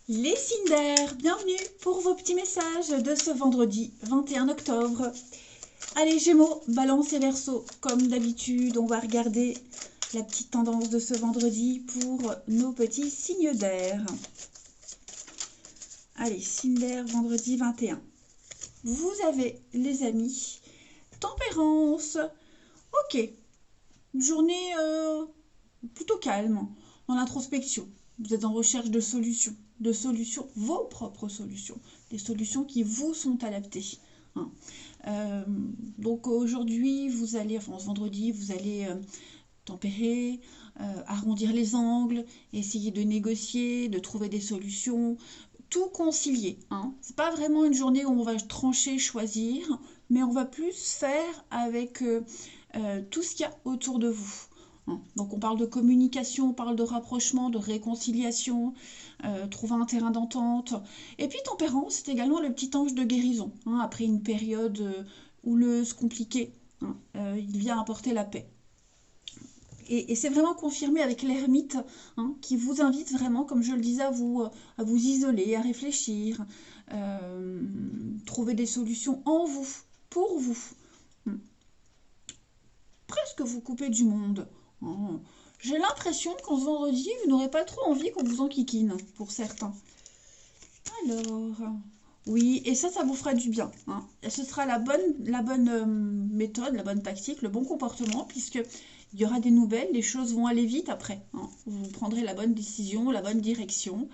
Les signes d'air, bienvenue pour vos petits messages de ce vendredi 21 octobre. Allez Gémeaux, Balance et Verseau, comme d'habitude, on va regarder la petite tendance de ce vendredi pour nos petits signes d'air. Allez, signe d'air, vendredi 21. Vous avez, les amis, Tempérance. Ok, une journée plutôt calme, dans l'introspection. Vous êtes en recherche de solutions, vos propres solutions, des solutions qui vous sont adaptées. Hein. Donc aujourd'hui, vous allez, enfin ce vendredi, vous allez tempérer, arrondir les angles, essayer de négocier, de trouver des solutions, tout concilier. Hein. C'est pas vraiment une journée où on va trancher, choisir, mais on va plus faire avec tout ce qu'il y a autour de vous. Donc on parle de communication, on parle de rapprochement, de réconciliation, trouver un terrain d'entente. Et puis Tempérance, c'est également le petit ange de guérison. Hein, après une période houleuse, compliquée, il vient apporter la paix. Et c'est vraiment confirmé avec l'ermite, qui vous invite vraiment, comme je le disais, à vous isoler, à réfléchir, trouver des solutions en vous, pour vous. Presque vous couper du monde. J'ai l'impression qu'en ce vendredi, vous n'aurez pas trop envie qu'on vous enquiquine, pour certains. Alors, oui, et ça vous fera du bien. Hein. Et ce sera la bonne méthode, la bonne tactique, le bon comportement, puisque il y aura des nouvelles, les choses vont aller vite après. Hein. Vous prendrez la bonne décision, la bonne direction.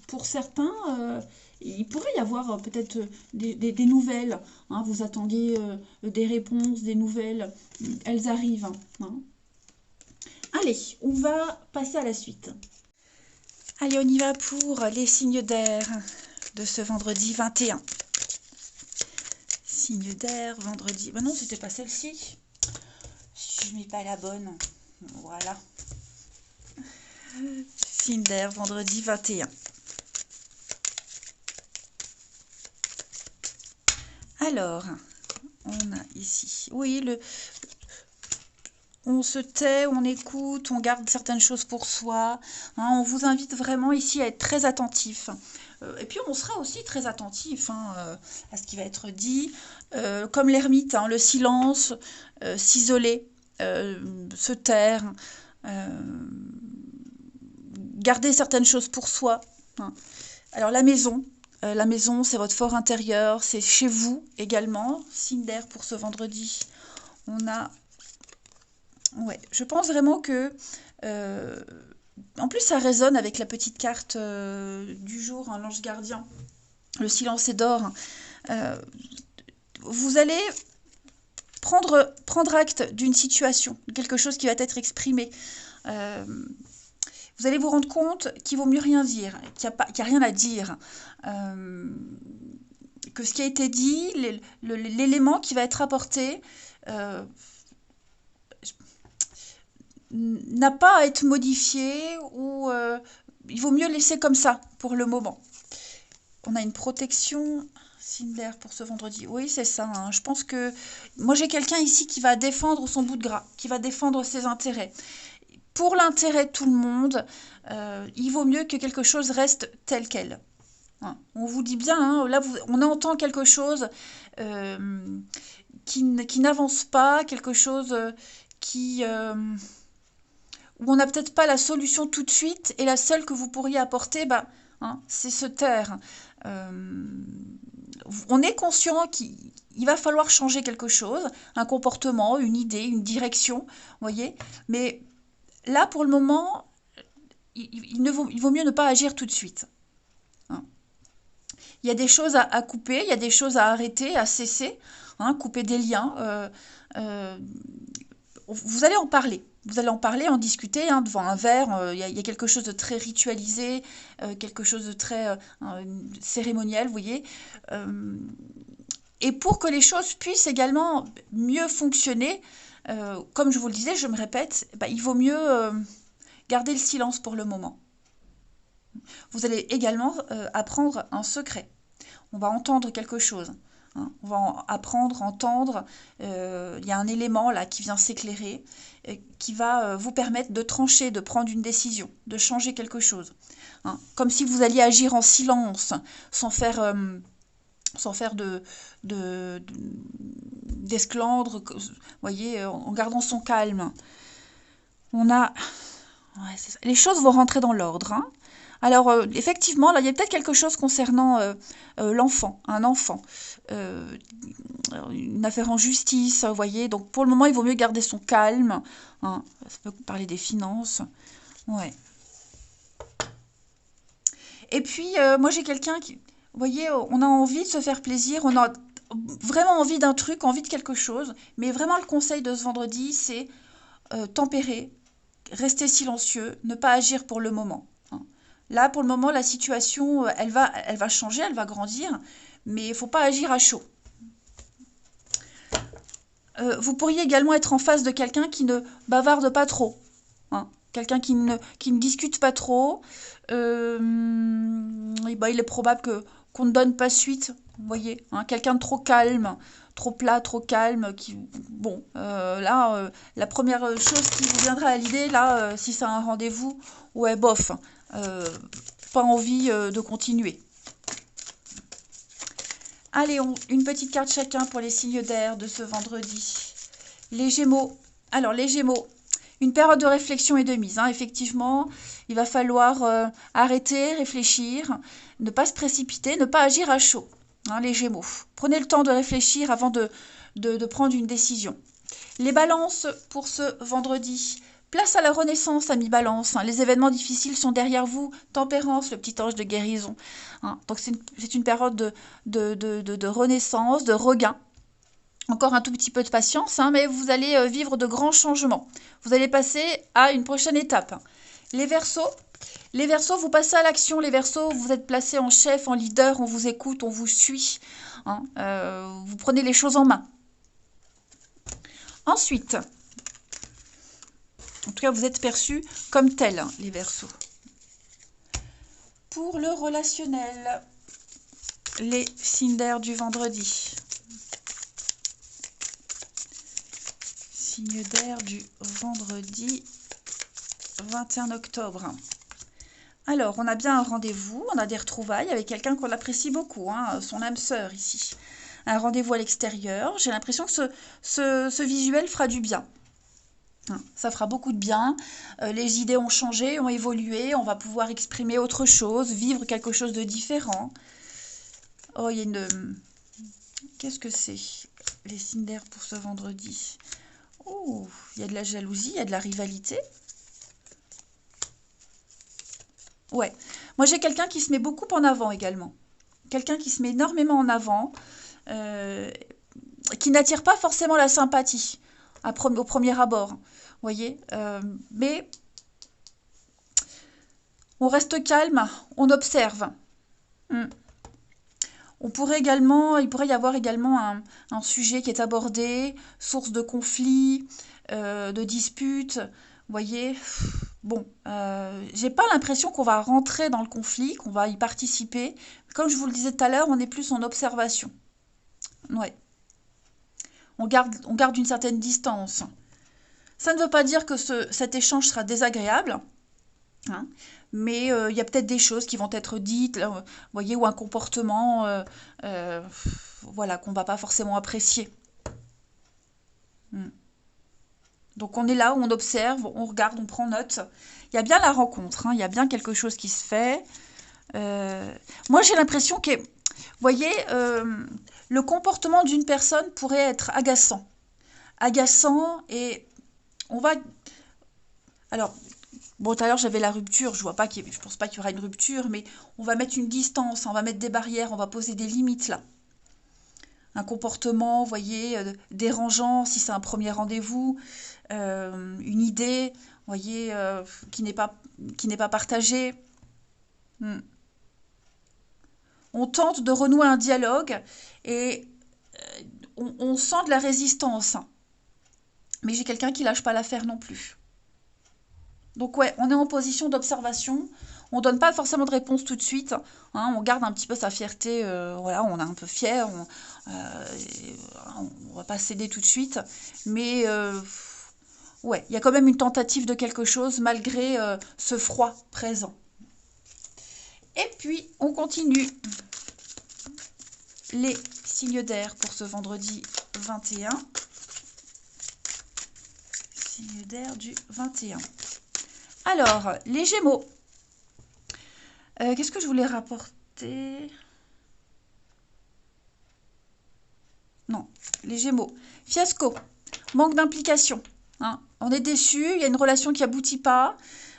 Pour certains, il pourrait y avoir peut-être des nouvelles. Hein. Vous attendiez des réponses, des nouvelles. Elles arrivent. Hein. Allez, on va passer à la suite. Allez, on y va pour les signes d'air de ce vendredi 21. Signe d'air, vendredi... Ben non, c'était pas celle-ci. Je mets pas la bonne. Voilà. Signe d'air, vendredi 21. Alors, on a ici... Oui, on se tait, on écoute, on garde certaines choses pour soi. Hein, on vous invite vraiment ici à être très attentif. Et puis on sera aussi très attentif à ce qui va être dit. Comme l'ermite, le silence, s'isoler, se taire, garder certaines choses pour soi. Hein. Alors la maison, c'est votre fort intérieur, c'est chez vous également. Signe d'air pour ce vendredi. On a... Ouais, je pense vraiment que... en plus, ça résonne avec la petite carte du jour, l'ange gardien. Le silence est d'or. Vous allez prendre acte d'une situation, quelque chose qui va être exprimé. Vous allez vous rendre compte qu'il vaut mieux rien dire, qu'il n'y a rien à dire. Que ce qui a été dit, l'élément qui va être apporté... n'a pas à être modifié ou il vaut mieux laisser comme ça pour le moment. On a une protection, signe d'air pour ce vendredi. Oui, c'est ça. Hein. Je pense que moi j'ai quelqu'un ici qui va défendre son bout de gras, qui va défendre ses intérêts. Pour l'intérêt de tout le monde, il vaut mieux que quelque chose reste tel quel. Hein. On vous dit bien, là on entend quelque chose qui n'avance pas, quelque chose qui... où on n'a peut-être pas la solution tout de suite, et la seule que vous pourriez apporter, c'est se taire. On est conscient qu'il va falloir changer quelque chose, un comportement, une idée, une direction, voyez. Mais là, pour le moment, il vaut mieux ne pas agir tout de suite. Hein. Il y a des choses à couper, il y a des choses à arrêter, à cesser, couper des liens. Vous allez en parler. Vous allez en parler, en discuter devant un verre. Il y a quelque chose de très ritualisé, quelque chose de très cérémoniel, vous voyez. Et pour que les choses puissent également mieux fonctionner, comme je vous le disais, je me répète, il vaut mieux garder le silence pour le moment. Vous allez également apprendre un secret. On va entendre quelque chose. hein. On va apprendre, entendre. Il y a un élément là qui vient s'éclairer, qui va vous permettre de trancher, de prendre une décision, de changer quelque chose, hein. Comme si vous alliez agir en silence, sans faire, d'esclandre, voyez, en gardant son calme. On a... Ouais, c'est ça. Les choses vont rentrer dans l'ordre, hein. Alors, effectivement, là, il y a peut-être quelque chose concernant l'enfant, un enfant, euh, une affaire en justice, vous voyez. Donc, pour le moment, il vaut mieux garder son calme, hein. Ça peut parler des finances. Ouais. Et puis, moi, j'ai quelqu'un qui... Vous voyez, on a envie de se faire plaisir, on a vraiment envie d'un truc, envie de quelque chose. Mais vraiment, le conseil de ce vendredi, c'est tempérer, rester silencieux, ne pas agir pour le moment, hein. Là, pour le moment, la situation, elle va changer, elle va grandir, mais il ne faut pas agir à chaud. Vous pourriez également être en face de quelqu'un qui ne bavarde pas trop, hein. Quelqu'un qui ne discute pas trop. Et ben, il est probable qu'on ne donne pas suite, vous voyez, hein. Quelqu'un de trop calme, trop plat, trop calme, qui, bon, là, la première chose qui vous viendra à l'idée, là, si c'est un rendez-vous, ouais, bof, pas envie de continuer. Allez, une petite carte chacun pour les signes d'air de ce vendredi. Les Gémeaux. Alors, les Gémeaux, une période de réflexion et de mise, hein. Effectivement, il va falloir arrêter, réfléchir, ne pas se précipiter, ne pas agir à chaud, hein, les Gémeaux. Prenez le temps de réfléchir avant de prendre une décision. Les Balances pour ce vendredi. Place à la renaissance, amis Balance, hein. Les événements difficiles sont derrière vous. Tempérance, le petit ange de guérison, hein. Donc c'est une période de renaissance, de regain. Encore un tout petit peu de patience, hein, mais vous allez vivre de grands changements. Vous allez passer à une prochaine étape. Les Verseaux, vous passez à l'action. Les Verseaux, vous êtes placés en chef, en leader, on vous écoute, on vous suit, hein. Vous prenez les choses en main. Ensuite, en tout cas, vous êtes perçus comme tels, hein, les Verseaux. Pour le relationnel, les signes d'air du vendredi. Signe d'air du vendredi 21 octobre. Alors, on a bien un rendez-vous, on a des retrouvailles avec quelqu'un qu'on apprécie beaucoup, hein, son âme sœur ici. Un rendez-vous à l'extérieur. J'ai l'impression que ce visuel fera du bien, hein. Ça fera beaucoup de bien. Les idées ont changé, ont évolué. On va pouvoir exprimer autre chose, vivre quelque chose de différent. Oh, il y a une... Qu'est-ce que c'est? Les signes d'air pour ce vendredi. Oh, il y a de la jalousie, il y a de la rivalité. Ouais. Moi, j'ai quelqu'un qui se met beaucoup en avant également. Quelqu'un qui se met énormément en avant, euh, qui n'attire pas forcément la sympathie au premier abord, vous voyez. Mais on reste calme, on observe. Hmm. Il pourrait y avoir également un sujet qui est abordé, source de conflits, de disputes, vous voyez. Bon, j'ai pas l'impression qu'on va rentrer dans le conflit, qu'on va y participer. Comme je vous le disais tout à l'heure, on est plus en observation. Ouais. On garde une certaine distance. Ça ne veut pas dire que cet échange sera désagréable, hein, mais il y a peut-être des choses qui vont être dites, là, vous voyez, ou un comportement, voilà, qu'on ne va pas forcément apprécier. Hmm. Donc on est là, on observe, on regarde, on prend note. Il y a bien la rencontre, hein, il y a bien quelque chose qui se fait. Moi, j'ai l'impression que, vous voyez, le comportement d'une personne pourrait être agaçant. Agaçant et on va... Alors, bon, tout à l'heure, j'avais la rupture. Je pense pas qu'il y aura une rupture, mais on va mettre une distance, on va mettre des barrières, on va poser des limites là. Un comportement, vous voyez, dérangeant si c'est un premier rendez-vous, une idée, vous voyez, qui n'est pas partagée. Hmm. On tente de renouer un dialogue et on sent de la résistance. Mais j'ai quelqu'un qui lâche pas l'affaire non plus. Donc ouais, on est en position d'observation, On donne pas forcément de réponse tout de suite, hein, on garde un petit peu sa fierté, voilà, on est un peu fier, on va pas céder tout de suite, mais ouais, il y a quand même une tentative de quelque chose malgré ce froid présent. Et puis, on continue les signes d'air pour ce vendredi 21. Signes d'air du 21. Alors, les Gémeaux. Qu'est-ce que je voulais rapporter? Non, les Gémeaux. Fiasco, manque d'implication. Hein. On est déçu, il y a une relation qui aboutit pas.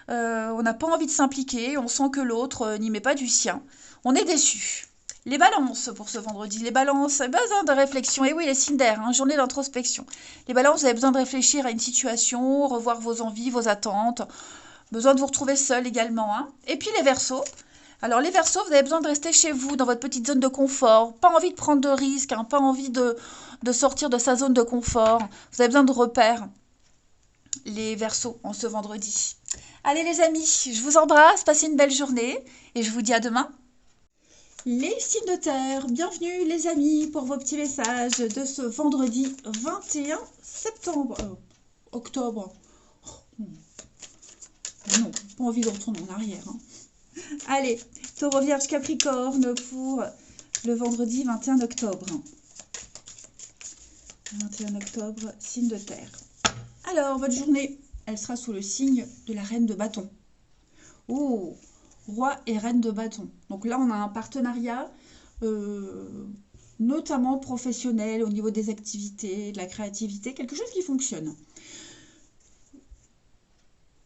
On n'a pas envie de s'impliquer, on sent que l'autre n'y met pas du sien. On est déçu. Les balances pour ce vendredi. Les balances, besoin de réflexion. Et oui, les signes d'air, hein, journée d'introspection. Les balances, vous avez besoin de réfléchir à une situation, revoir vos envies, vos attentes. Besoin de vous retrouver seul également. Hein. Et puis les Verseaux. Alors les Verseaux, vous avez besoin de rester chez vous, dans votre petite zone de confort. Pas envie de prendre de risques, hein, pas envie de sortir de sa zone de confort. Vous avez besoin de repères. Les Verseaux en ce vendredi. Allez les amis, je vous embrasse, passez une belle journée et je vous dis à demain. Les signes de terre, bienvenue les amis pour vos petits messages de ce vendredi 21 septembre. Octobre. Oh, non, pas envie de retourner en arrière. Hein. Allez, Taureau, Vierge, Capricorne pour le vendredi 21 octobre. 21 octobre, signe de terre. Alors, votre journée, elle sera sous le signe de la reine de bâton. Oh, roi et reine de bâton. Donc là, on a un partenariat, notamment professionnel, au niveau des activités, de la créativité, quelque chose qui fonctionne.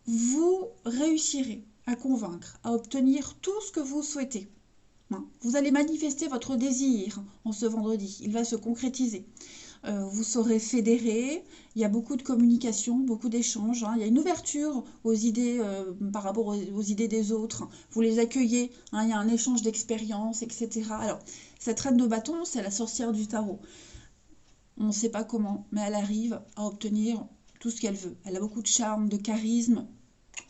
Vous réussirez à convaincre, à obtenir tout ce que vous souhaitez. Vous allez manifester votre désir en ce vendredi. Il va se concrétiser. Vous saurez fédérer, il y a beaucoup de communication, beaucoup d'échanges, hein. Il y a une ouverture aux idées par rapport aux idées des autres, vous les accueillez, hein. Il y a un échange d'expériences, etc. Alors, cette reine de bâton, c'est la sorcière du tarot. On ne sait pas comment, mais elle arrive à obtenir tout ce qu'elle veut. Elle a beaucoup de charme, de charisme,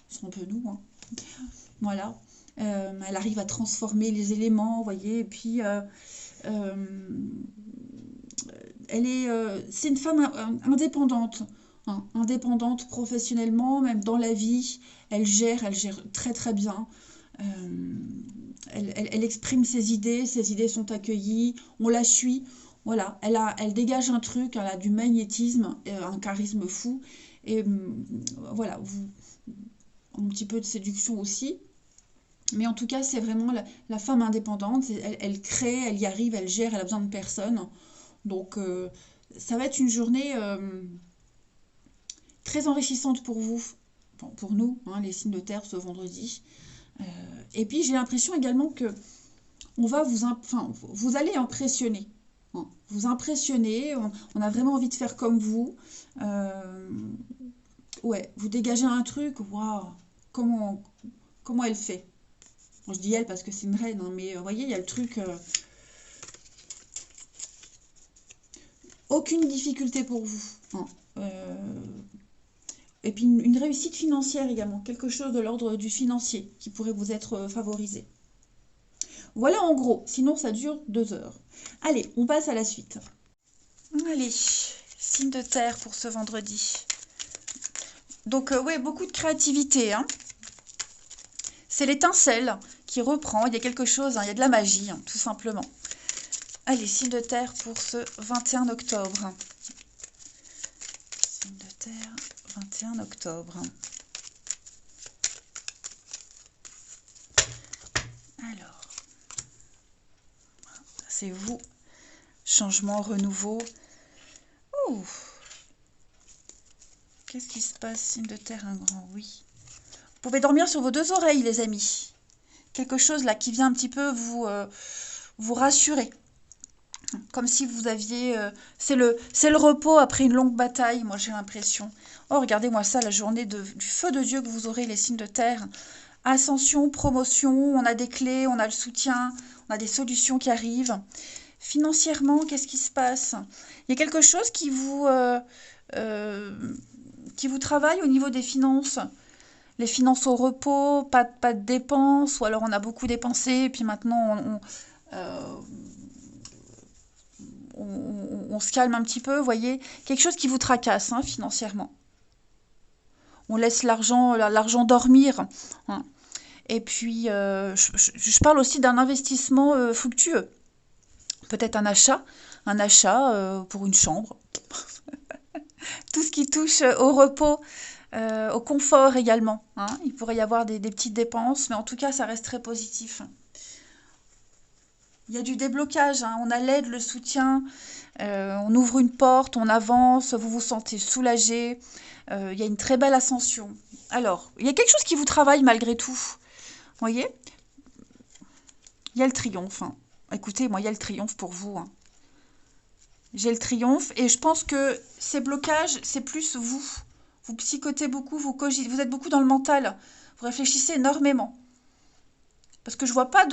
c'est un peu nous, hein. Voilà. Elle arrive à transformer les éléments, vous voyez, et puis... c'est une femme indépendante, hein, indépendante professionnellement, même dans la vie. Elle gère très très bien. Elle exprime ses idées sont accueillies, on la suit. Voilà, elle dégage un truc, elle a du magnétisme, un charisme fou. Et voilà, un petit peu de séduction aussi. Mais en tout cas, c'est vraiment la femme indépendante. Elle crée, elle y arrive, elle gère, elle a besoin de personne. Donc, ça va être une journée très enrichissante pour vous, enfin, pour nous, hein, les signes de terre, ce vendredi. Et puis, j'ai l'impression également que vous allez impressionner. Hein. Vous impressionner, on a vraiment envie de faire comme vous. Ouais, vous dégagez un truc, waouh, comment elle fait? Bon, je dis elle parce que c'est une reine, hein, mais vous voyez, il y a le truc... aucune difficulté pour vous. Hein. Et puis une réussite financière également, quelque chose de l'ordre du financier qui pourrait vous être favorisé. Voilà en gros, sinon ça dure 2 heures. Allez, on passe à la suite. Allez, signe de terre pour ce vendredi. Donc ouais, beaucoup de créativité. Hein. C'est l'étincelle qui reprend, il y a quelque chose, hein, il y a de la magie, hein, tout simplement. Allez, signe de terre pour ce 21 octobre. Signe de terre, 21 octobre. Alors, c'est vous. Changement, renouveau. Ouh. Qu'est-ce qui se passe, signe de terre, un grand oui. Vous pouvez dormir sur vos 2 oreilles, les amis. Quelque chose là qui vient un petit peu vous rassurer. Comme si vous aviez... c'est le repos après une longue bataille, moi j'ai l'impression. Oh, regardez-moi ça, la journée du feu de Dieu que vous aurez, les signes de terre. Ascension, promotion, on a des clés, on a le soutien, on a des solutions qui arrivent. Financièrement, qu'est-ce qui se passe? Il y a quelque chose qui vous travaille au niveau des finances. les finances au repos, pas de dépenses, ou alors on a beaucoup dépensé, et puis maintenant euh, on se calme un petit peu, vous voyez. Quelque chose qui vous tracasse hein, financièrement. On laisse l'argent dormir. Hein. Et puis, je parle aussi d'un investissement fructueux. Peut-être un achat pour une chambre. Tout ce qui touche au repos, au confort également. Hein. Il pourrait y avoir des petites dépenses, mais en tout cas, ça reste très positif. Il y a du déblocage, hein. On a l'aide, le soutien, on ouvre une porte, on avance, vous vous sentez soulagé, il y a une très belle ascension. Alors, il y a quelque chose qui vous travaille malgré tout, vous voyez? Il y a le triomphe. Hein. Écoutez, moi, il y a le triomphe pour vous. Hein. J'ai le triomphe et je pense que ces blocages, c'est plus vous. Vous psychotez beaucoup, vous êtes beaucoup dans le mental. Vous réfléchissez énormément. Parce que je vois pas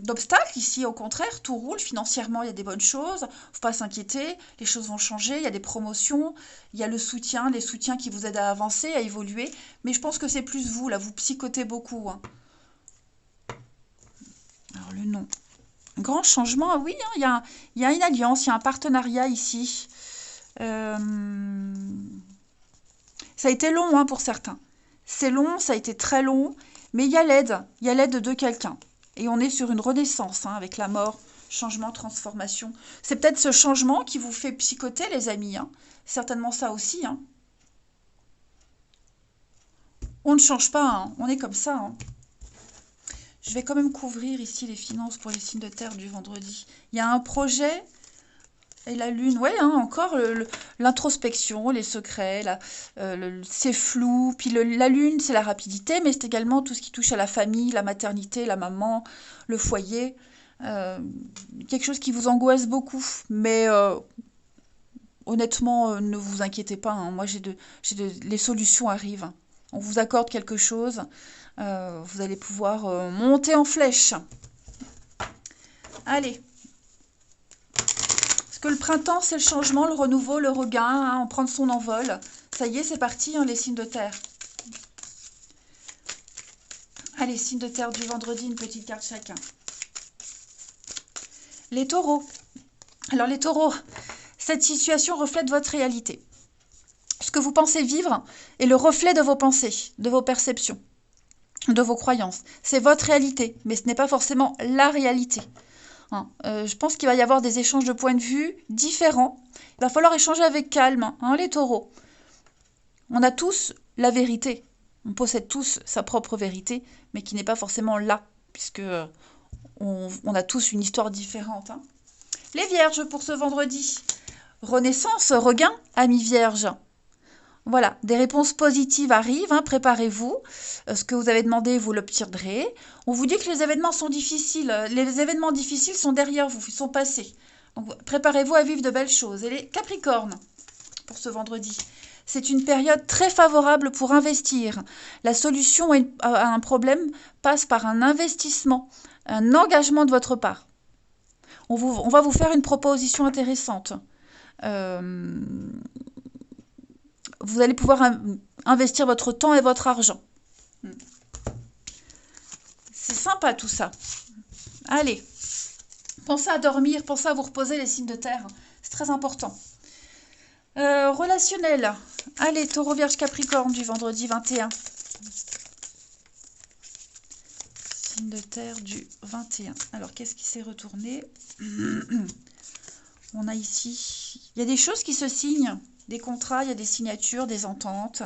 d'obstacle ici. Au contraire, tout roule financièrement. Il y a des bonnes choses. Faut pas s'inquiéter. Les choses vont changer. Il y a des promotions. Il y a le soutien, les soutiens qui vous aident à avancer, à évoluer. Mais je pense que c'est plus vous là. Vous psychotez beaucoup. Hein. Alors le nom. Grand changement, oui, hein, il y a une alliance, il y a un partenariat ici. Euh, Ça a été long hein, pour certains. C'est long, ça a été très long, mais il y a l'aide de quelqu'un. Et on est sur une renaissance hein, avec la mort, changement, transformation. C'est peut-être ce changement qui vous fait psychoter, les amis. Hein. Certainement ça aussi. Hein. On ne change pas, hein, on est comme ça. Hein. Je vais quand même couvrir ici les finances pour les signes de terre du vendredi. Il y a un projet et la lune, ouais, hein, encore l'introspection, les secrets, c'est flou. Puis la lune, c'est la rapidité, mais c'est également tout ce qui touche à la famille, la maternité, la maman, le foyer. Euh, Quelque chose qui vous angoisse beaucoup. Mais honnêtement, ne vous inquiétez pas. Hein, moi, les solutions arrivent. On vous accorde quelque chose. Vous allez pouvoir monter en flèche. Allez. Parce que le printemps, c'est le changement, le renouveau, le regain, hein, on prend son envol. Ça y est, c'est parti, hein, les signes de terre. Allez, signes de terre du vendredi, une petite carte chacun. Les taureaux. Alors les taureaux, cette situation reflète votre réalité. Ce que vous pensez vivre est le reflet de vos pensées, de vos perceptions, de vos croyances. C'est votre réalité, mais ce n'est pas forcément la réalité. Hein. Je pense qu'il va y avoir des échanges de points de vue différents. Il va falloir échanger avec calme, hein, les taureaux. On a tous la vérité. On possède tous sa propre vérité, mais qui n'est pas forcément là, puisque on a tous une histoire différente. Hein. Les vierges pour ce vendredi. Renaissance, regain, amis vierges. Voilà, des réponses positives arrivent, hein, préparez-vous. Ce que vous avez demandé, vous l'obtiendrez. On vous dit que les événements sont difficiles. Les événements difficiles sont derrière vous, ils sont passés. Donc préparez-vous à vivre de belles choses. Et les capricornes, pour ce vendredi. C'est une période très favorable pour investir. La solution à un problème passe par un investissement, un engagement de votre part. On va vous faire une proposition intéressante. Vous allez pouvoir investir votre temps et votre argent. C'est sympa tout ça. Allez, pensez à dormir, pensez à vous reposer les signes de terre. C'est très important. Relationnel. Allez, taureau, vierge, capricorne du vendredi 21. Signe de terre du 21. Alors, qu'est-ce qui s'est retourné? On a ici... Il y a des choses qui se signent. Des contrats, il y a des signatures, des ententes.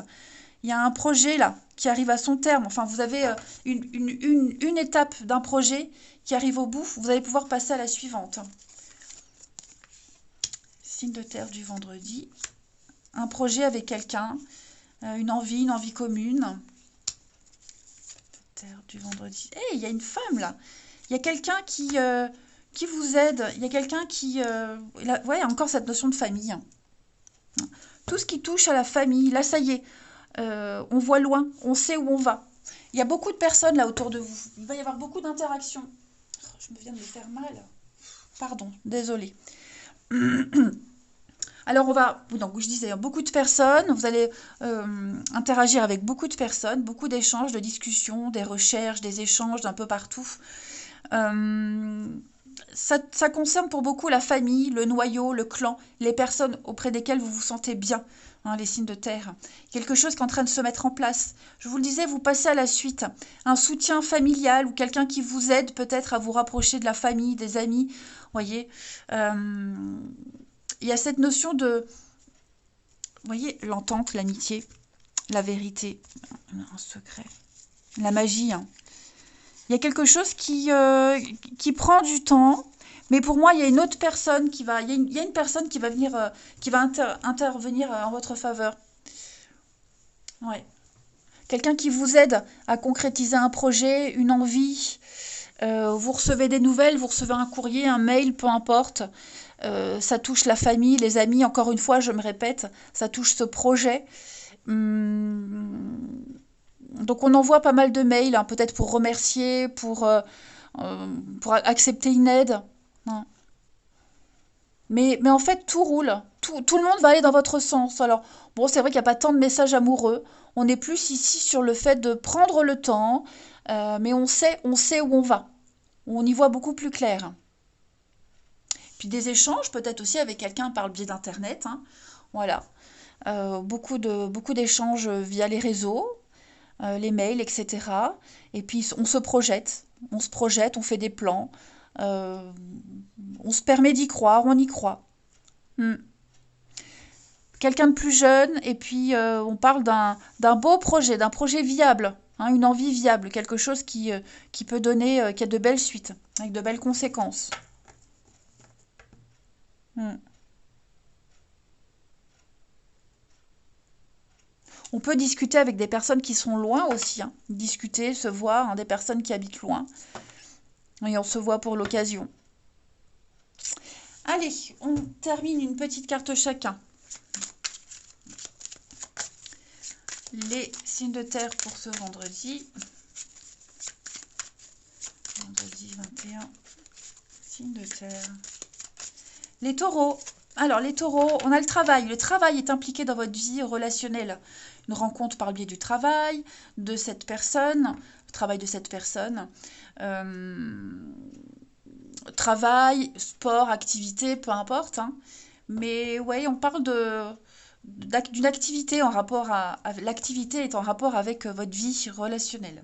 Il y a un projet là qui arrive à son terme. Enfin, vous avez une étape d'un projet qui arrive au bout. Vous allez pouvoir passer à la suivante. Signe de terre du vendredi. Un projet avec quelqu'un. Une envie commune. Terre du vendredi. Hey, il y a une femme là. Il y a quelqu'un qui vous aide. Il y a quelqu'un qui... ouais, encore cette notion de famille. Tout ce qui touche à la famille, là ça y est, on voit loin, on sait où on va. Il y a beaucoup de personnes là autour de vous. Il va y avoir beaucoup d'interactions. Oh, je me viens de me faire mal. Pardon, désolée. Alors, donc je disais, beaucoup de personnes, vous allez interagir avec beaucoup de personnes, beaucoup d'échanges, de discussions, des recherches, des échanges d'un peu partout. Euh, ça concerne pour beaucoup la famille, le noyau, le clan, les personnes auprès desquelles vous vous sentez bien, hein, les signes de terre. Quelque chose qui est en train de se mettre en place. Je vous le disais, vous passez à la suite. Un soutien familial ou quelqu'un qui vous aide peut-être à vous rapprocher de la famille, des amis. Voyez, il y a cette notion de, voyez, l'entente, l'amitié, la vérité, un secret, la magie, hein. Il y a quelque chose qui prend du temps, mais pour moi, il y a une autre personne il y a une personne qui va venir, qui va intervenir en votre faveur. Ouais. Quelqu'un qui vous aide à concrétiser un projet, une envie. Vous recevez des nouvelles, vous recevez un courrier, un mail, peu importe. Ça touche la famille, les amis. Encore une fois, je me répète, ça touche ce projet. Hum, Donc on envoie pas mal de mails, hein, peut-être pour remercier, pour accepter une aide, hein. Mais en fait, tout roule. Tout le monde va aller dans votre sens. Alors, bon, c'est vrai qu'il n'y a pas tant de messages amoureux. On est plus ici sur le fait de prendre le temps, mais on sait où on va. On y voit beaucoup plus clair. Puis des échanges, peut-être aussi avec quelqu'un par le biais d'Internet, hein. Voilà. Beaucoup d'échanges via les réseaux, les mails, etc. Et puis on se projette, on fait des plans, euh, on se permet d'y croire, on y croit. Hmm. Quelqu'un de plus jeune, et puis on parle d'un beau projet, d'un projet viable, hein, une envie viable, quelque chose qui peut donner, qui a de belles suites, avec de belles conséquences. Hmm. On peut discuter avec des personnes qui sont loin aussi, hein. Discuter, se voir, hein, des personnes qui habitent loin. Et on se voit pour l'occasion. Allez, on termine une petite carte chacun. Les signes de terre pour ce vendredi. Vendredi 21, signes de terre. Les taureaux. Alors, les taureaux, on a le travail. Le travail est impliqué dans votre vie relationnelle. Une rencontre par le biais du travail, de cette personne, le travail de cette personne. Euh, Travail, sport, activité, peu importe, hein. Mais ouais, on parle d'une activité en rapport l'activité est en rapport avec votre vie relationnelle.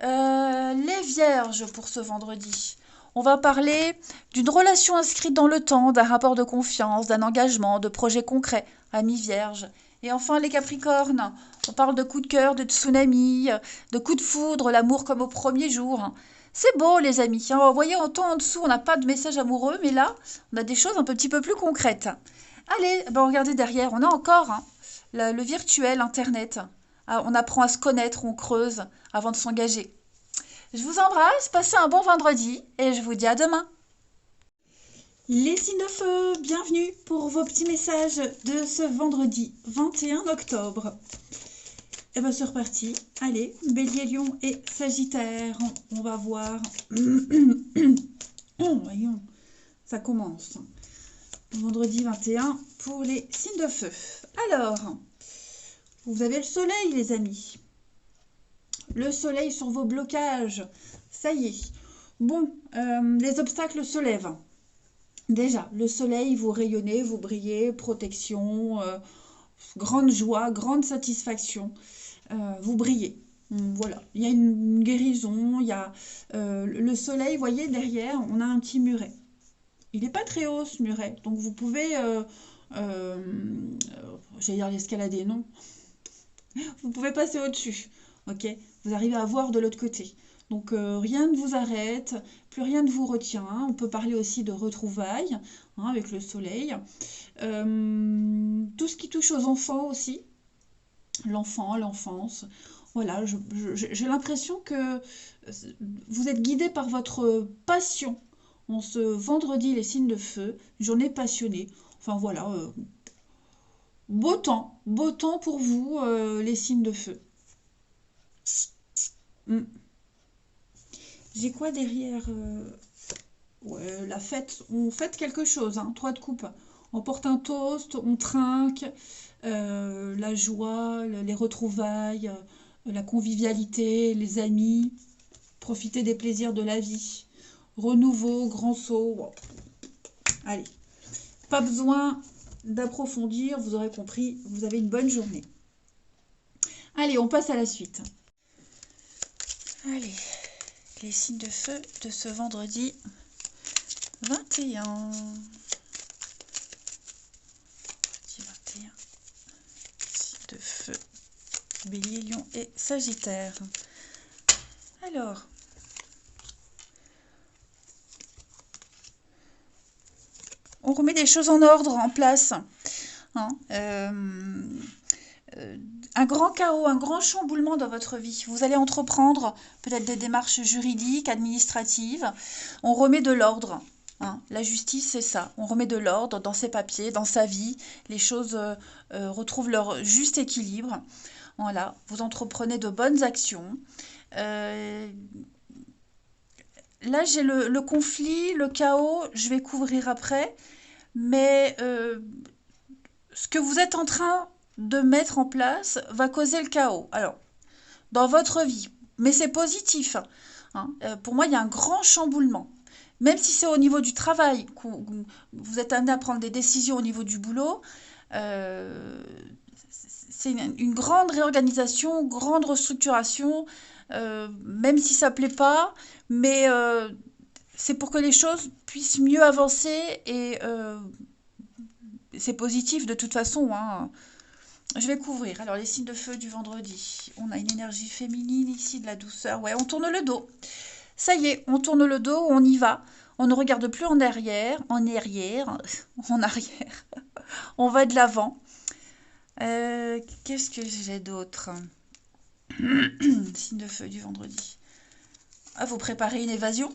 Les vierges pour ce vendredi. On va parler d'une relation inscrite dans le temps, d'un rapport de confiance, d'un engagement, de projets concrets, amis vierges. Et enfin les capricornes, on parle de coup de cœur, de tsunami, de coup de foudre, l'amour comme au premier jour. C'est beau les amis, hein. Vous voyez en tout en dessous, on n'a pas de message amoureux, mais là, on a des choses un petit peu plus concrètes. Allez, ben regardez derrière, on a encore, hein, le virtuel, Internet. Ah, on apprend à se connaître, on creuse avant de s'engager. Je vous embrasse, passez un bon vendredi et je vous dis à demain. Les signes de feu, bienvenue pour vos petits messages de ce vendredi 21 octobre. Et bien c'est reparti. Allez, Bélier, Lion et Sagittaire, on va voir. Oh, voyons, ça commence. Vendredi 21 pour les signes de feu. Alors, vous avez le soleil les amis. Le soleil sur vos blocages. Ça y est. Bon, les obstacles se lèvent. Déjà, le soleil, vous rayonnez, vous brillez, protection, grande joie, grande satisfaction. Vous brillez. Voilà, il y a une guérison, il y a le soleil, vous voyez, derrière, on a un petit muret. Il n'est pas très haut ce muret, donc vous pouvez, j'allais dire l'escalader, non. Vous pouvez passer au-dessus, ok? Vous arrivez à voir de l'autre côté. Donc rien ne vous arrête, plus rien ne vous retient, hein. On peut parler aussi de retrouvailles, hein, avec le soleil. Tout ce qui touche aux enfants aussi, l'enfant, l'enfance. Voilà, j'ai l'impression que vous êtes guidé par votre passion. En ce vendredi, les signes de feu, journée passionnée. Enfin voilà, beau temps pour vous, les signes de feu. Hmm. J'ai quoi derrière ouais, la fête, on fête quelque chose, hein, 3 de coupe. On porte un toast, on trinque, la joie, les retrouvailles, la convivialité, les amis, profiter des plaisirs de la vie. Renouveau, grand saut. Bon. Allez, pas besoin d'approfondir, vous aurez compris, vous avez une bonne journée. Allez, on passe à la suite. Allez, les signes de feu de ce vendredi 21. Vendredi 21. Signes de feu, Bélier, Lion et Sagittaire. Alors, on remet des choses en ordre, en place. Hein, un grand chaos, un grand chamboulement dans votre vie. Vous allez entreprendre peut-être des démarches juridiques, administratives. On remet de l'ordre. Hein. La justice, c'est ça. On remet de l'ordre dans ses papiers, dans sa vie. Les choses retrouvent leur juste équilibre. Voilà. Vous entreprenez de bonnes actions. Là, j'ai le conflit, le chaos. Je vais couvrir après. Mais ce que vous êtes en train de mettre en place va causer le chaos. Alors, dans votre vie, mais c'est positif. Hein. Pour moi, il y a un grand chamboulement. Même si c'est au niveau du travail, vous êtes amené à prendre des décisions au niveau du boulot, c'est une grande réorganisation, grande restructuration, même si ça ne plaît pas, mais c'est pour que les choses puissent mieux avancer et c'est positif de toute façon. Hein. Je vais couvrir. Alors, les signes de feu du vendredi. On a une énergie féminine ici, de la douceur. Ouais, on tourne le dos. Ça y est, on tourne le dos, on y va. On ne regarde plus en arrière, en arrière. On va de l'avant. Qu'est-ce que j'ai d'autre? Signe de feu du vendredi. Ah, vous préparez une évasion?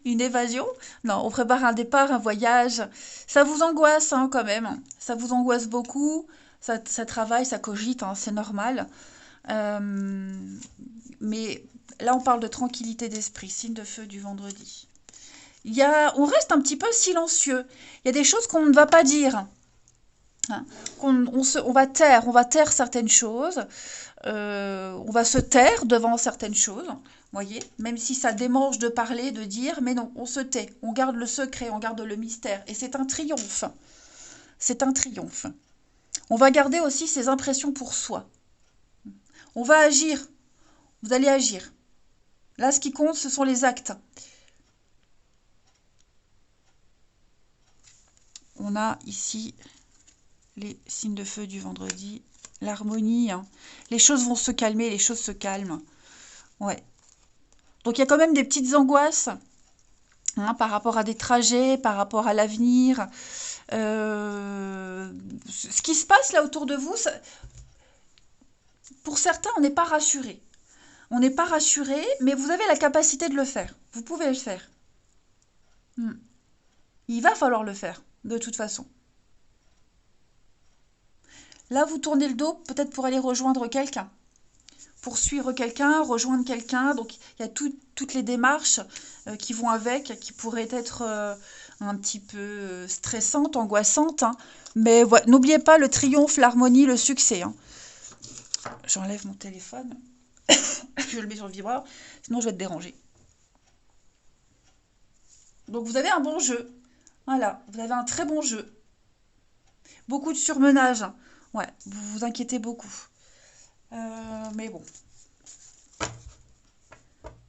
Une évasion? Non, on prépare un départ, un voyage. Ça vous angoisse hein, quand même. Ça vous angoisse beaucoup. Ça travaille, ça cogite, hein, c'est normal. Mais là, on parle de tranquillité d'esprit, signe de feu du vendredi. On reste un petit peu silencieux. Il y a des choses qu'on ne va pas dire. Hein. On va taire certaines choses. On va se taire devant certaines choses. Voyez, même si ça démange de parler, de dire, mais non, on se tait. On garde le secret, on garde le mystère. Et c'est un triomphe. C'est un triomphe. On va garder aussi ses impressions pour soi. On va agir. Vous allez agir. Là, ce qui compte, ce sont les actes. On a ici les signes de feu du vendredi. L'harmonie. Hein. Les choses vont se calmer, les choses se calment. Ouais. Donc, il y a quand même des petites angoisses hein, par rapport à des trajets, par rapport à l'avenir. Ce qui se passe là autour de vous, pour certains, on n'est pas rassuré. On n'est pas rassuré, mais vous avez la capacité de le faire. Vous pouvez le faire. Il va falloir le faire, de toute façon. Là, vous tournez le dos, peut-être pour aller rejoindre quelqu'un. Pour suivre quelqu'un, rejoindre quelqu'un. Donc, il y a toutes les démarches qui vont avec, qui pourraient être un petit peu stressantes, angoissantes. Hein. Mais voilà, n'oubliez pas le triomphe, l'harmonie, le succès. Hein. J'enlève mon téléphone. Je le mets sur le vibreur, sinon je vais te déranger. Donc vous avez un bon jeu. Voilà, vous avez un très bon jeu. Beaucoup de surmenage. Hein. Ouais, vous vous inquiétez beaucoup. Mais bon.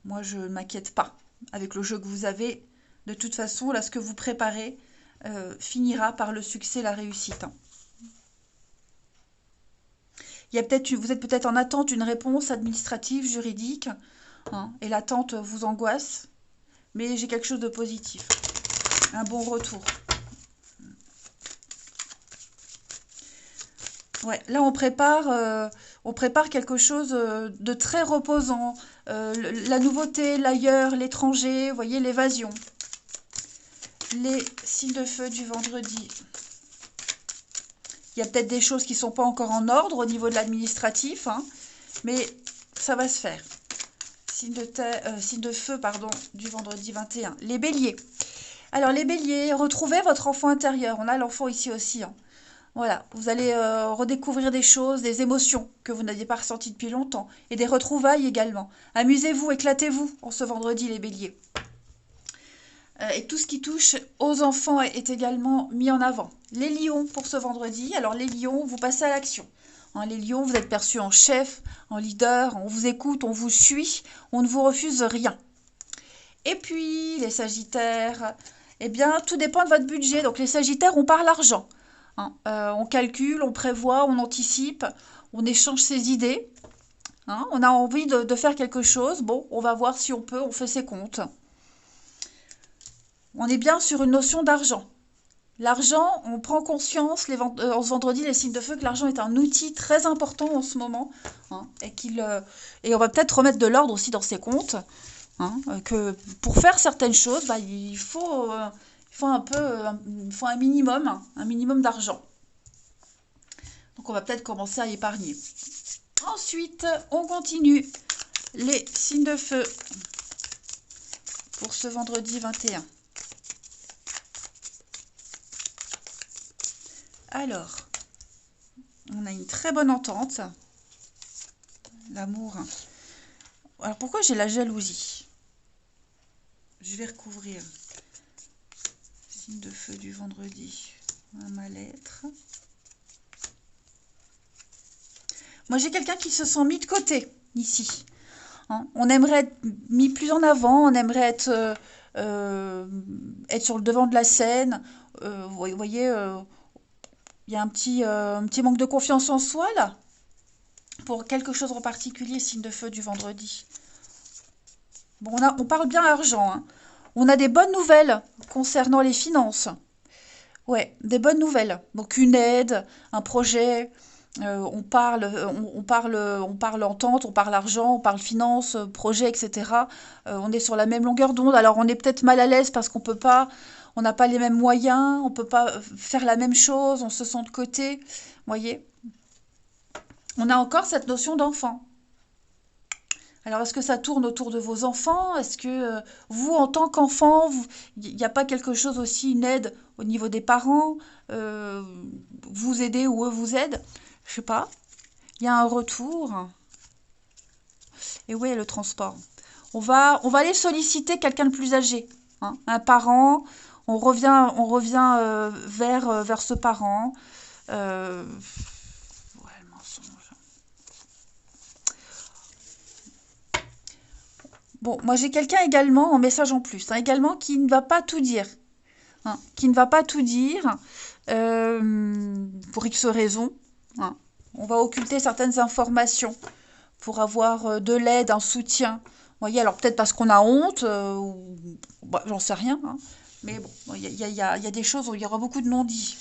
Moi, je ne m'inquiète pas. Avec le jeu que vous avez, de toute façon, là, ce que vous préparez finira par le succès, la réussite. Hein. Vous êtes peut-être en attente d'une réponse administrative, juridique, hein, et l'attente vous angoisse, mais j'ai quelque chose de positif, un bon retour. Ouais, là on prépare quelque chose de très reposant, la nouveauté, l'ailleurs, l'étranger, vous voyez, l'évasion. Les signes de feu du vendredi. Il y a peut-être des choses qui ne sont pas encore en ordre au niveau de l'administratif, hein, mais ça va se faire. Signe de feu, pardon, du vendredi 21. Les béliers. Alors, les béliers, retrouvez votre enfant intérieur. On a l'enfant ici aussi, hein. Voilà, vous allez redécouvrir des choses, des émotions que vous n'aviez pas ressenties depuis longtemps, et des retrouvailles également. Amusez-vous, éclatez-vous en ce vendredi, les béliers. Et tout ce qui touche aux enfants est également mis en avant. Les lions pour ce vendredi. Alors les lions, vous passez à l'action. Hein, les lions, vous êtes perçus en chef, en leader, on vous écoute, on vous suit, on ne vous refuse rien. Et puis les sagittaires, eh bien tout dépend de votre budget. Donc les sagittaires, on parle argent. Hein, on calcule, on prévoit, on anticipe, on échange ses idées. Hein, on a envie de faire quelque chose. Bon, on va voir si on peut, on fait ses comptes. On est bien sur une notion d'argent. L'argent, on prend conscience en ce vendredi, les signes de feu, que l'argent est un outil très important en ce moment. Hein, et on va peut-être remettre de l'ordre aussi dans ses comptes. Hein, que pour faire certaines choses, bah, il faut un minimum d'argent. Donc on va peut-être commencer à épargner. Ensuite, on continue les signes de feu pour ce vendredi 21. Alors, on a une très bonne entente. L'amour. Alors pourquoi j'ai la jalousie? Je vais recouvrir. Signe de feu du vendredi. Un mal-être. Moi, j'ai quelqu'un qui se sent mis de côté, ici. Hein, on aimerait être mis plus en avant, on aimerait être sur le devant de la scène. Vous voyez, il y a un petit manque de confiance en soi, là. Pour quelque chose en particulier, signe de feu du vendredi. Bon, on parle bien argent, hein. On a des bonnes nouvelles concernant les finances. Ouais, des bonnes nouvelles. Donc une aide, un projet, on parle entente, on parle argent, on parle finance, projet, etc. On est sur la même longueur d'onde. Alors on est peut-être mal à l'aise parce on n'a pas les mêmes moyens, on peut pas faire la même chose, on se sent de côté. Vous voyez? On a encore cette notion d'enfant. Alors, est-ce que ça tourne autour de vos enfants? Est-ce que vous, en tant qu'enfant, il n'y a pas quelque chose aussi, une aide au niveau des parents, vous aider ou eux vous aident? Je sais pas. Il y a un retour. Et oui, le transport. On va aller solliciter quelqu'un de plus âgé, hein, un parent. On revient vers ce parent. Ouais, le mensonge. Bon, moi j'ai quelqu'un également en message en plus, hein, également qui ne va pas tout dire. Hein, qui ne va pas tout dire pour X raisons. Hein. On va occulter certaines informations pour avoir de l'aide, un soutien. Vous voyez, alors peut-être parce qu'on a honte, ou bah, j'en sais rien. Hein. Mais bon, il y a des choses où il y aura beaucoup de non-dits.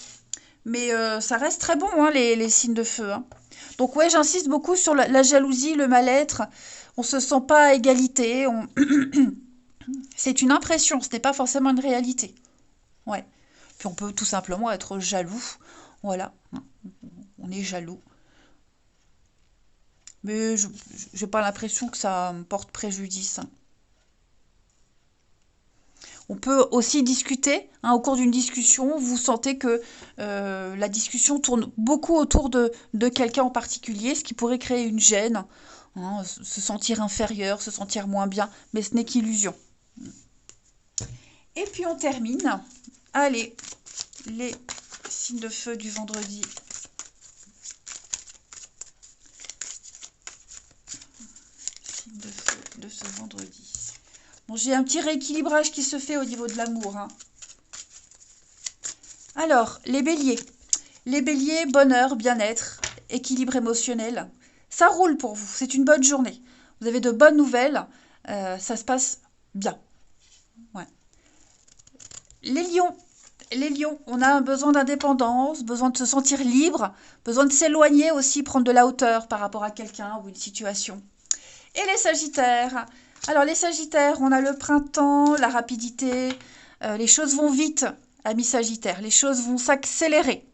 Mais ça reste très bon, hein, les signes de feu. Hein. Donc ouais, j'insiste beaucoup sur la jalousie, le mal-être. On se sent pas à égalité. C'est une impression, ce n'est pas forcément une réalité. Ouais. Puis on peut tout simplement être jaloux. Voilà. On est jaloux. Mais je n'ai pas l'impression que ça me porte préjudice. Hein. On peut aussi discuter, hein, au cours d'une discussion, vous sentez que la discussion tourne beaucoup autour de quelqu'un en particulier, ce qui pourrait créer une gêne, hein, se sentir inférieur, se sentir moins bien, mais ce n'est qu'illusion. Et puis on termine. Allez, les signes de feu du vendredi. Signes de feu de ce vendredi. Bon, j'ai un petit rééquilibrage qui se fait au niveau de l'amour. Hein. Alors, les béliers. Les béliers, bonheur, bien-être, équilibre émotionnel. Ça roule pour vous, c'est une bonne journée. Vous avez de bonnes nouvelles, ça se passe bien. Ouais. Les lions. Les lions, on a un besoin d'indépendance, besoin de se sentir libre, besoin de s'éloigner aussi, prendre de la hauteur par rapport à quelqu'un ou une situation. Et les sagittaires. Alors les sagittaires, on a le printemps, la rapidité, les choses vont vite, amis sagittaires, les choses vont s'accélérer.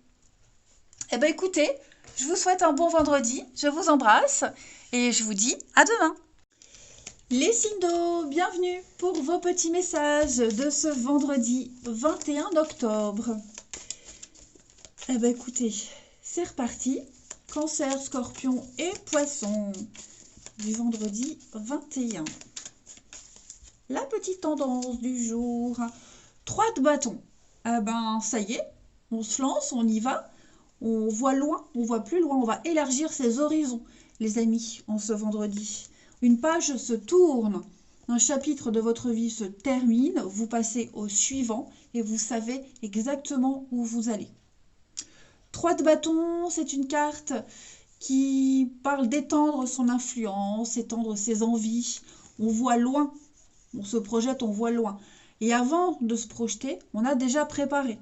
Eh bien écoutez, je vous souhaite un bon vendredi, je vous embrasse et je vous dis à demain. Les signes d'eau, bienvenue pour vos petits messages de ce vendredi 21 octobre. Eh ben écoutez, c'est reparti. Cancer, Scorpion et Poisson du vendredi 21. La petite tendance du jour, 3 de bâton. Eh ben ça y est, on se lance, on y va. On voit loin, on voit plus loin, on va élargir ses horizons, les amis, en ce vendredi. Une page se tourne, un chapitre de votre vie se termine, vous passez au suivant et vous savez exactement où vous allez. 3 de bâton, c'est une carte qui parle d'étendre son influence, étendre ses envies. On voit loin, on se projette, on voit loin. Et avant de se projeter, on a déjà préparé.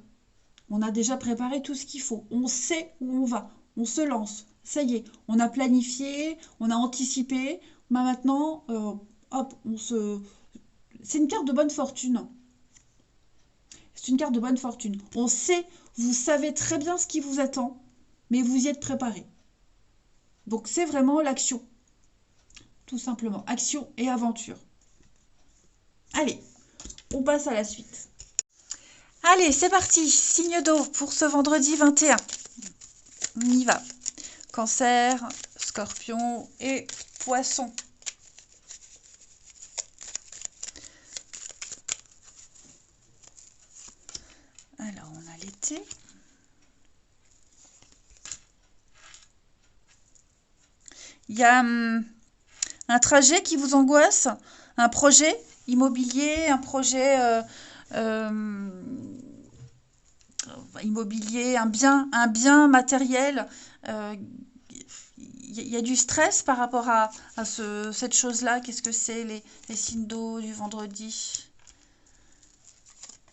On a déjà préparé tout ce qu'il faut. On sait où on va. On se lance. Ça y est, on a planifié, on a anticipé. Maintenant, hop, c'est une carte de bonne fortune. C'est une carte de bonne fortune. On sait, vous savez très bien ce qui vous attend, mais vous y êtes préparé. Donc c'est vraiment l'action. Tout simplement. Action et aventure. Allez, on passe à la suite. Allez, c'est parti. Signe d'eau pour ce vendredi 21. On y va. Cancer, Scorpion et Poisson. Alors, on a l'été. Il y a un trajet qui vous angoisse, un projet immobilier, un projet immobilier, un bien matériel. Il y a du stress par rapport à cette chose-là. Qu'est-ce que c'est les signes d'eau du vendredi?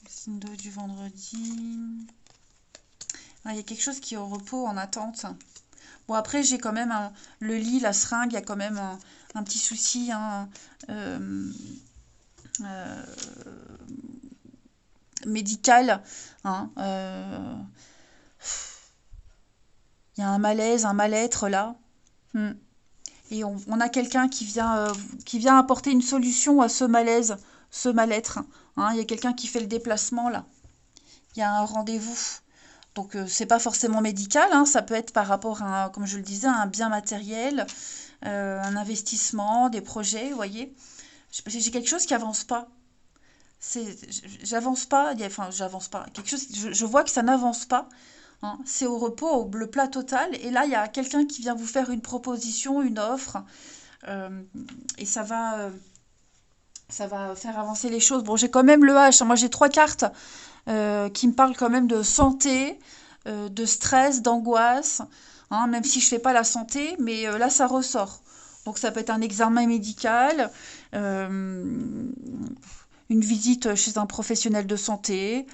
Les signes d'eau du vendredi. Ah, il y a quelque chose qui est au repos, en attente. Bon, après, j'ai quand même le lit, la seringue, il y a quand même un petit souci. Hein, médical. Hein, il y a un malaise, un mal-être là. Et on a quelqu'un qui vient apporter une solution à ce malaise, ce mal-être. Hein, il y a quelqu'un qui fait le déplacement là. Il y a un rendez-vous. Donc c'est pas forcément médical, hein, ça peut être par rapport à, comme je le disais, un bien matériel, un investissement, des projets, vous voyez. J'ai quelque chose qui avance pas. J'avance pas, enfin j'avance pas. Quelque chose, je vois que ça n'avance pas. Hein. C'est au repos, le plat total. Et là, il y a quelqu'un qui vient vous faire une proposition, une offre. Et ça va faire avancer les choses. Bon, j'ai quand même le H. Moi, j'ai 3 cartes qui me parlent quand même de santé, de stress, d'angoisse. Hein, même si je fais pas la santé, mais là, ça ressort. Donc, ça peut être un examen médical, une visite chez un professionnel de santé,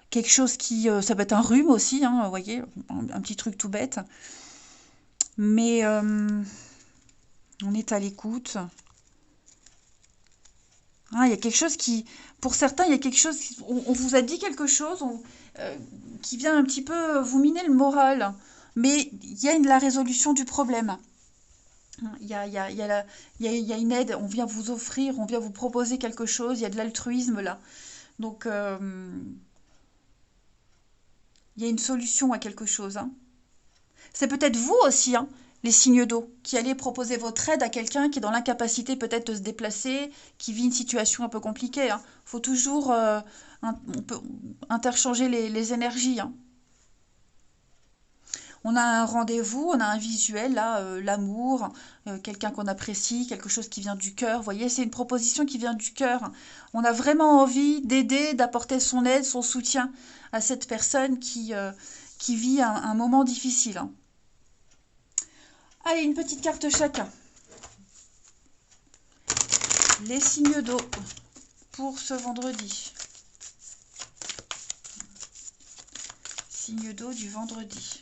quelque chose qui... ça peut être un rhume aussi, hein, vous voyez, un petit truc tout bête. Mais on est à l'écoute. Ah, il y a quelque chose qui... Pour certains, il y a quelque chose... On vous a dit quelque chose qui vient un petit peu vous miner le moral. Mais il y a la résolution du problème. Il y a, il y a, il y a il y a une aide, on vient vous offrir, on vient vous proposer quelque chose, il y a de l'altruisme là. Donc, il y a une solution à quelque chose. Hein. C'est peut-être vous aussi, hein, les signes d'eau, qui allez proposer votre aide à quelqu'un qui est dans l'incapacité peut-être de se déplacer, qui vit une situation un peu compliquée. Hein. Faut toujours on peut interchanger les énergies. Hein. On a un rendez-vous, on a un visuel, là, l'amour, quelqu'un qu'on apprécie, quelque chose qui vient du cœur. Vous voyez, c'est une proposition qui vient du cœur. On a vraiment envie d'aider, d'apporter son aide, son soutien à cette personne qui vit un moment difficile. Hein. Allez, une petite carte chacun. Les signes d'eau pour ce vendredi. Signe d'eau du vendredi.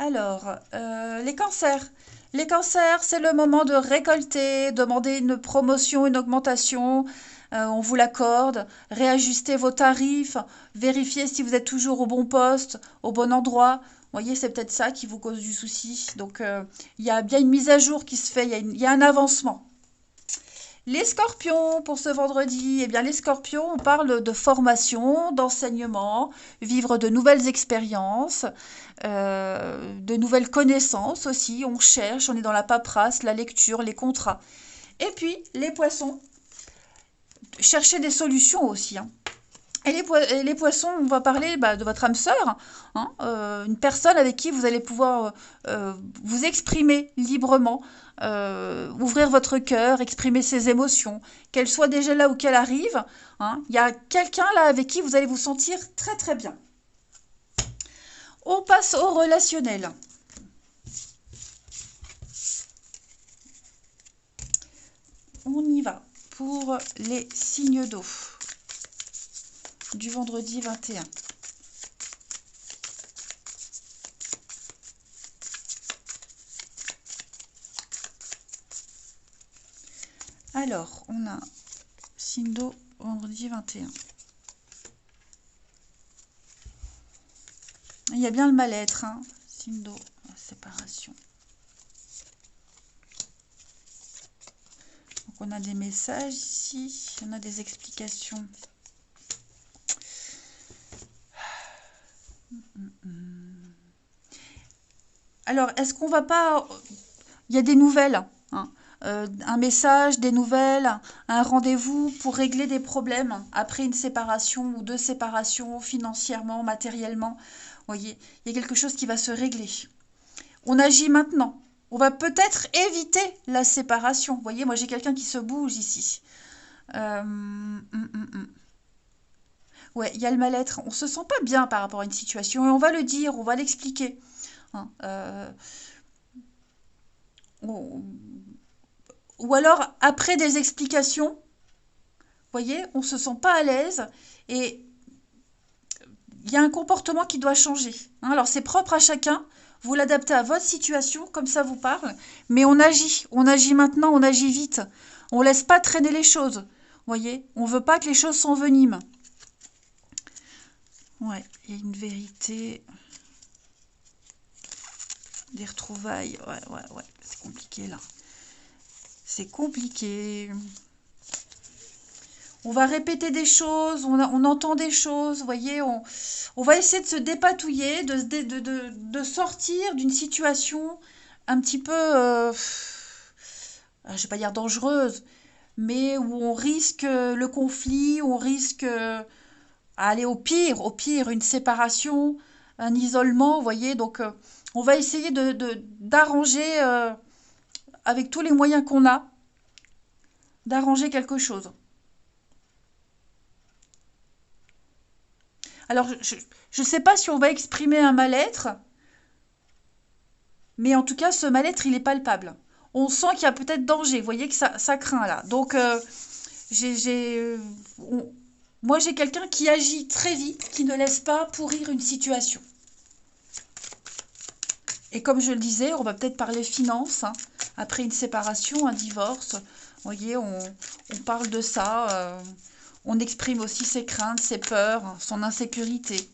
Alors, les cancers. Les cancers, c'est le moment de récolter, demander une promotion, une augmentation. On vous l'accorde. Réajustez vos tarifs. Vérifiez si vous êtes toujours au bon poste, au bon endroit. voyez, c'est peut-être ça qui vous cause du souci. Donc, il y a bien une mise à jour qui se fait, il y a un avancement. Les scorpions, pour ce vendredi, eh bien les scorpions, on parle de formation, d'enseignement, vivre de nouvelles expériences, de nouvelles connaissances aussi. On cherche, on est dans la paperasse, la lecture, les contrats. Et puis, les poissons, chercher des solutions aussi, hein. Et les poissons, on va parler de votre âme sœur, hein, une personne avec qui vous allez pouvoir vous exprimer librement, ouvrir votre cœur, exprimer ses émotions, qu'elle soit déjà là ou qu'elle arrive, hein. Il y a quelqu'un là avec qui vous allez vous sentir très très bien. On passe au relationnel. On y va pour les signes d'eau du vendredi 21. Alors, on a signe d'eau vendredi 21. Il y a bien le mal-être, hein. Signe d'eau, séparation. Donc, on a des messages ici, on a des explications. Alors, est-ce qu'on va pas... Il y a des nouvelles, hein. Un message, des nouvelles, un rendez-vous pour régler des problèmes après une séparation ou deux séparations, financièrement, matériellement. Vous voyez, il y a quelque chose qui va se régler. On agit maintenant. On va peut-être éviter la séparation. Vous voyez, moi j'ai quelqu'un qui se bouge ici. Ouais, il y a le mal-être. On se sent pas bien par rapport à une situation et on va le dire, on va l'expliquer, hein. Ou alors, après des explications, vous voyez, on se sent pas à l'aise et il y a un comportement qui doit changer, hein. Alors, c'est propre à chacun. Vous l'adaptez à votre situation, comme ça vous parle. Mais on agit maintenant, on agit vite. On laisse pas traîner les choses, vous voyez. On veut pas que les choses s'enveniment. Ouais, il y a une vérité. Des retrouvailles. Ouais. C'est compliqué là. C'est compliqué. On va répéter des choses, on entend des choses, vous voyez, on va essayer de se dépatouiller, de sortir d'une situation un petit peu, je vais pas dire dangereuse, mais où on risque le conflit, où on risque aller au pire, une séparation, un isolement, vous voyez, donc on va essayer d'arranger avec tous les moyens qu'on a, d'arranger quelque chose. Alors, je ne sais pas si on va exprimer un mal-être, mais en tout cas, ce mal-être, il est palpable. On sent qu'il y a peut-être danger. Vous voyez que ça craint là. Donc, moi, j'ai quelqu'un qui agit très vite, qui ne laisse pas pourrir une situation. Et comme je le disais, on va peut-être parler finances, hein. Après une séparation, un divorce. Vous voyez, on parle de ça. On exprime aussi ses craintes, ses peurs, son insécurité.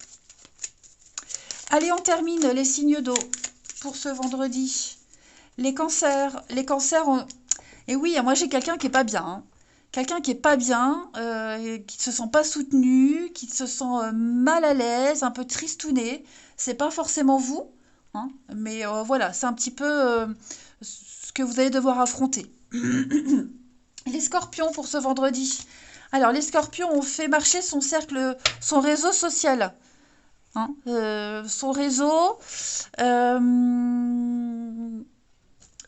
Allez, on termine les signes d'eau pour ce vendredi. Les cancers. Les cancers, et oui, moi j'ai quelqu'un qui est pas bien, hein. Quelqu'un qui est pas bien, qui ne se sent pas soutenu, qui se sent mal à l'aise, un peu tristouné. C'est pas forcément vous, hein, mais voilà, c'est un petit peu ce que vous allez devoir affronter. Les scorpions pour ce vendredi. Alors, les scorpions ont fait marcher son cercle, son réseau social, hein, son réseau.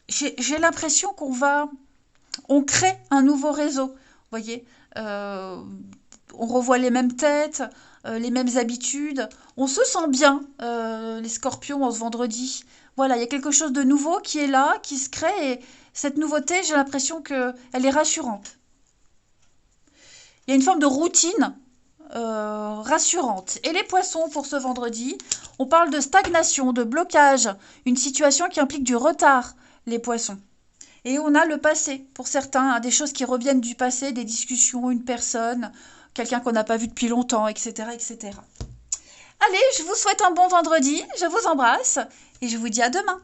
J'ai l'impression on crée un nouveau réseau. Vous voyez, on revoit les mêmes têtes, les mêmes habitudes. On se sent bien, les scorpions, en ce vendredi. Voilà, il y a quelque chose de nouveau qui est là, qui se crée. Et cette nouveauté, j'ai l'impression qu'elle est rassurante. Il y a une forme de routine rassurante. Et les poissons pour ce vendredi, on parle de stagnation, de blocage, une situation qui implique du retard, les poissons. Et on a le passé, pour certains, hein, des choses qui reviennent du passé, des discussions, une personne, quelqu'un qu'on n'a pas vu depuis longtemps, etc., etc. Allez, je vous souhaite un bon vendredi, je vous embrasse et je vous dis à demain.